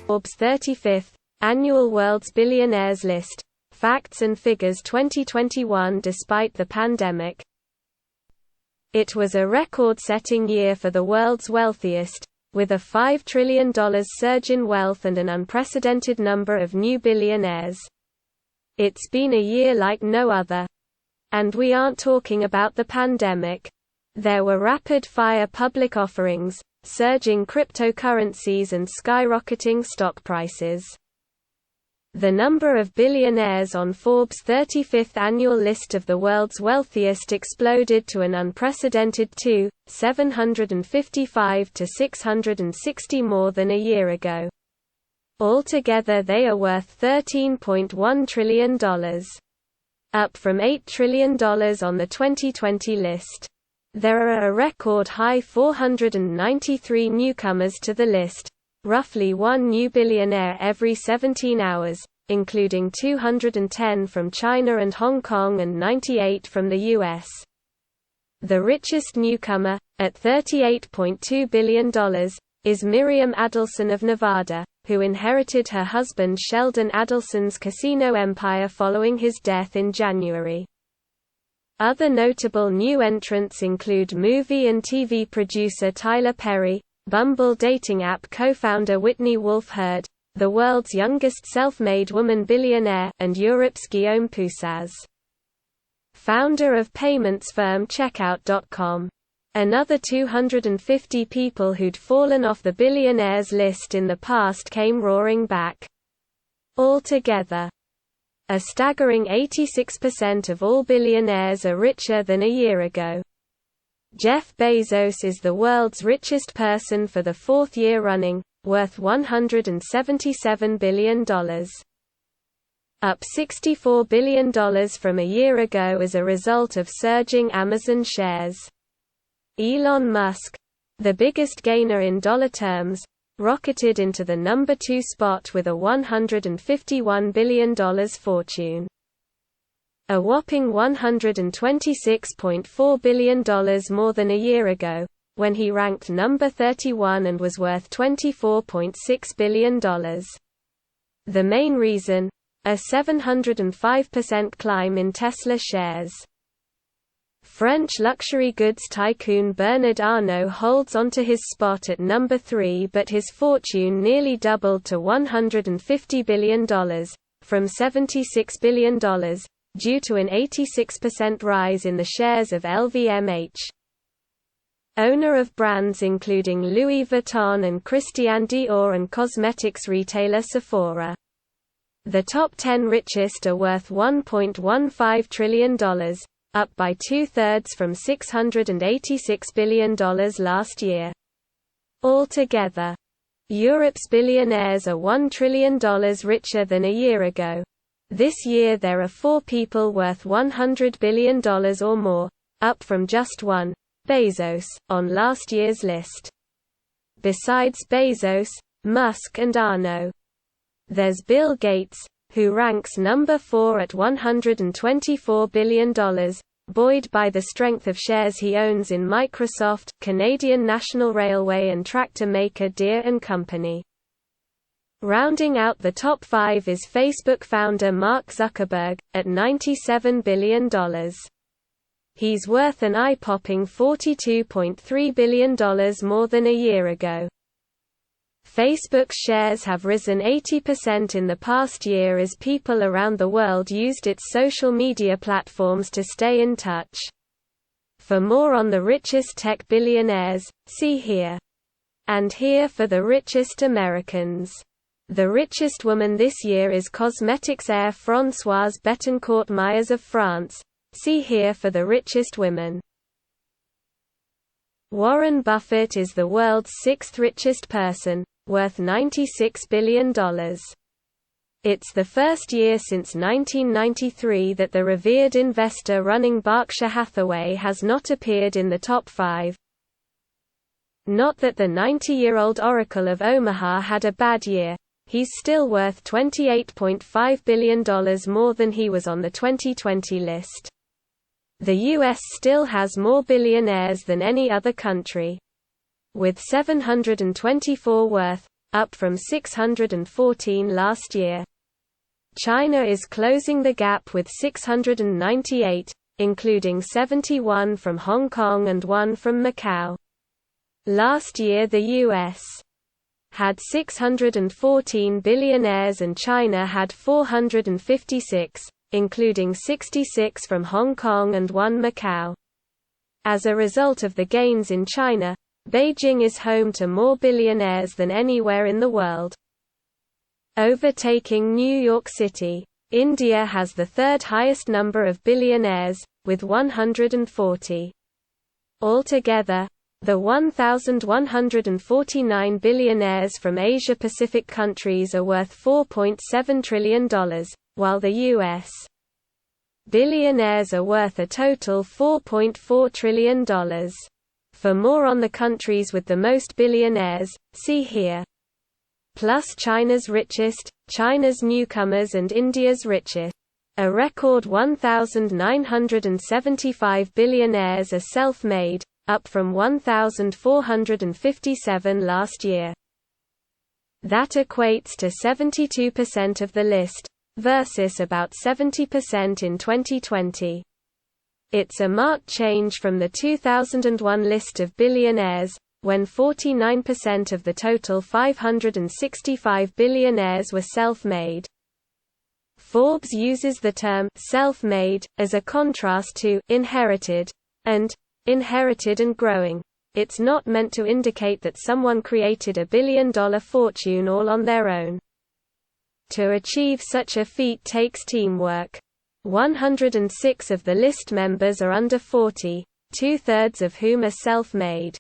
Forbes 35th Annual World's Billionaires List. Facts and Figures 2021. Despite the pandemic, it was a record-setting year for the world's wealthiest, with a $5 trillion surge in wealth and an unprecedented number of new billionaires. It's been a year like no other. And we aren't talking about the pandemic. There were rapid-fire public offerings, surging cryptocurrencies and skyrocketing stock prices. The number of billionaires on Forbes' 35th annual list of the world's wealthiest exploded to an unprecedented 755 to 660 more than a year ago. Altogether they are worth $13.1 trillion. Up from $8 trillion on the 2020 list. There are a record high 493 newcomers to the list, roughly one new billionaire every 17 hours, including 210 from China and Hong Kong and 98 from the US. The richest newcomer, at $38.2 billion, is Miriam Adelson of Nevada, who inherited her husband Sheldon Adelson's casino empire following his death in January. Other notable new entrants include movie and TV producer Tyler Perry, Bumble dating app co-founder Whitney Wolfe Herd, the world's youngest self-made woman billionaire, and Europe's Guillaume Poussaz, founder of payments firm Checkout.com. Another 250 people who'd fallen off the billionaires list in the past came roaring back. Altogether, a staggering 86% of all billionaires are richer than a year ago. Jeff Bezos is the world's richest person for the fourth year running, worth $177 billion. Up $64 billion from a year ago as a result of surging Amazon shares. Elon Musk, the biggest gainer in dollar terms, rocketed into the number 2 spot with a $151 billion fortune. A whopping $126.4 billion more than a year ago, when he ranked number 31 and was worth $24.6 billion. The main reason? A 705% climb in Tesla shares. French luxury goods tycoon Bernard Arnault holds onto his spot at number 3, but his fortune nearly doubled to $150 billion, from $76 billion, due to an 86% rise in the shares of LVMH. Owner of brands including Louis Vuitton and Christian Dior and cosmetics retailer Sephora. The top 10 richest are worth $1.15 trillion, up by 2/3 from $686 billion last year. Altogether, Europe's billionaires are $1 trillion richer than a year ago. This year there are 4 people worth $100 billion or more, up from just one, Bezos, on last year's list. Besides Bezos, Musk and Arnault, there's Bill Gates, who ranks number 4 at $124 billion, buoyed by the strength of shares he owns in Microsoft, Canadian National Railway and tractor maker Deere & Company. Rounding out the top 5 is Facebook founder Mark Zuckerberg, at $97 billion. He's worth an eye-popping $42.3 billion more than a year ago. Facebook's shares have risen 80% in the past year as people around the world used its social media platforms to stay in touch. For more on the richest tech billionaires, see here. And here for the richest Americans. The richest woman this year is cosmetics heir Françoise Bettencourt-Meyers of France. See here for the richest women. Warren Buffett is the world's 6th richest person, worth $96 billion. It's the first year since 1993 that the revered investor running Berkshire Hathaway has not appeared in the top 5. Not that the 90-year-old Oracle of Omaha had a bad year. He's still worth $28.5 billion more than he was on the 2020 list. The US still has more billionaires than any other country. With 724 worth, up from 614 last year. China is closing the gap with 698, including 71 from Hong Kong and 1 from Macau. Last year the U.S. had 614 billionaires and China had 456, including 66 from Hong Kong and 1 Macau. As a result of the gains in China, Beijing is home to more billionaires than anywhere in the world. Overtaking New York City, India has the third highest number of billionaires, with 140. Altogether, the 1,149 billionaires from Asia-Pacific countries are worth $4.7 trillion, while the U.S. billionaires are worth a total $4.4 trillion. For more on the countries with the most billionaires, see here. Plus China's richest, China's newcomers and India's richest. A record 1,975 billionaires are self-made, up from 1,457 last year. That equates to 72% of the list, versus about 70% in 2020. It's a marked change from the 2001 list of billionaires, when 49% of the total 565 billionaires were self-made. Forbes uses the term self-made as a contrast to inherited and inherited and growing. It's not meant to indicate that someone created a billion-dollar fortune all on their own. To achieve such a feat takes teamwork. 106 of the list members are under 40, two-thirds of whom are self-made.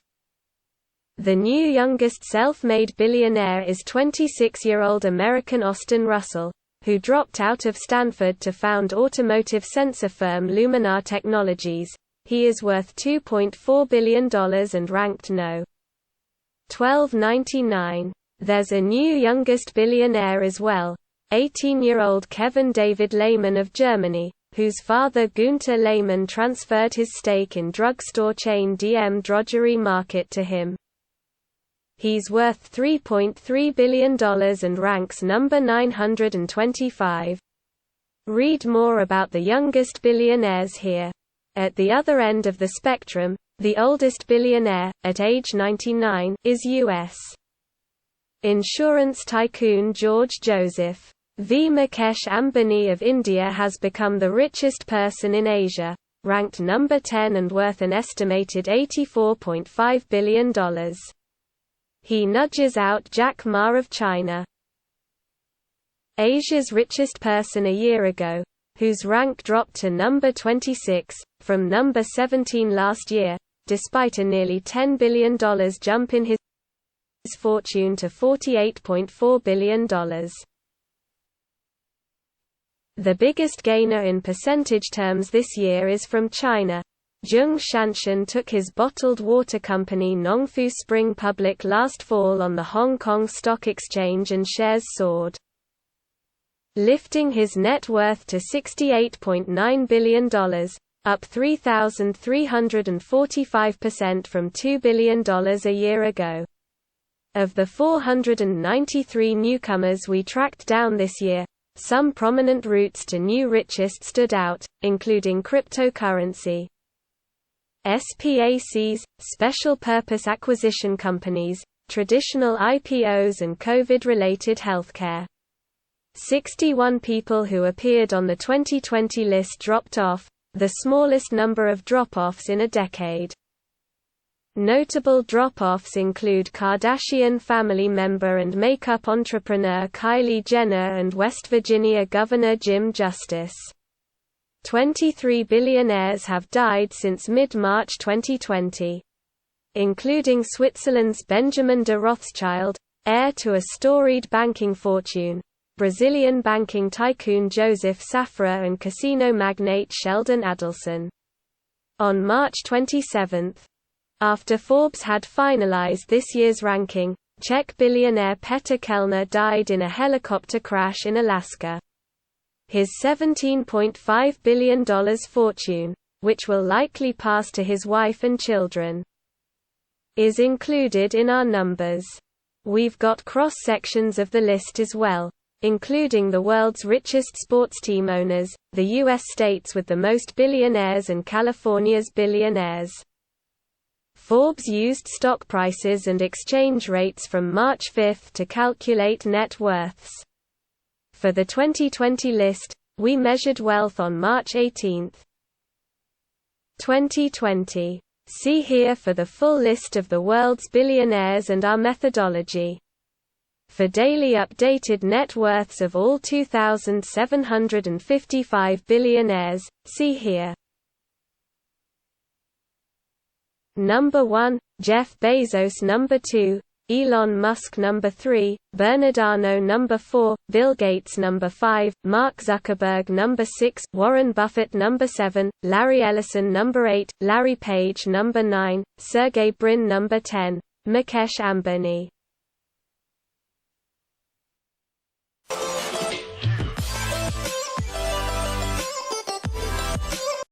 The new youngest self-made billionaire is 26-year-old American Austin Russell, who dropped out of Stanford to found automotive sensor firm Luminar Technologies. He is worth $2.4 billion and ranked no. 1299. There's a new youngest billionaire as well, 18-year-old Kevin David Layman of Germany, whose father Günther Layman transferred his stake in drugstore chain DM Drogerie Market to him. He's worth $3.3 billion and ranks number 925. Read more about the youngest billionaires here. At the other end of the spectrum, the oldest billionaire, at age 99, is U.S. insurance tycoon George Joseph V. Mukesh Ambani of India has become the richest person in Asia, ranked number 10 and worth an estimated $84.5 billion. He nudges out Jack Ma of China. Asia's richest person a year ago, whose rank dropped to number 26, from number 17 last year, despite a nearly $10 billion jump in his fortune to $48.4 billion. The biggest gainer in percentage terms this year is from China. Zheng Shanshan took his bottled water company Nongfu Spring public last fall on the Hong Kong Stock Exchange and shares soared, lifting his net worth to $68.9 billion, up 3,345% from $2 billion a year ago. Of the 493 newcomers we tracked down this year, some prominent routes to new richest stood out, including cryptocurrency, SPACs, special purpose acquisition companies, traditional IPOs and COVID-related healthcare. 61 people who appeared on the 2020 list dropped off, the smallest number of drop-offs in a decade. Notable drop-offs include Kardashian family member and makeup entrepreneur Kylie Jenner and West Virginia Governor Jim Justice. 23 billionaires have died since mid-March 2020, including Switzerland's Benjamin de Rothschild, heir to a storied banking fortune, Brazilian banking tycoon Joseph Safra and casino magnate Sheldon Adelson. On March 27, after Forbes had finalized this year's ranking, Czech billionaire Petr Kellner died in a helicopter crash in Alaska. His $17.5 billion fortune, which will likely pass to his wife and children, is included in our numbers. We've got cross-sections of the list as well, including the world's richest sports team owners, the U.S. states with the most billionaires and California's billionaires. Forbes used stock prices and exchange rates from March 5 to calculate net worths. For the 2020 list, we measured wealth on March 18. 2020. See here for the full list of the world's billionaires and our methodology. For daily updated net worths of all 2,755 billionaires, see here. Number 1, Jeff Bezos. Number 2, Elon Musk. Number 3, Bernard Arnault. Number 4, Bill Gates. Number 5, Mark Zuckerberg. Number 6, Warren Buffett. Number 7, Larry Ellison. Number 8, Larry Page. Number 9, Sergey Brin. Number 10, Mukesh Ambani.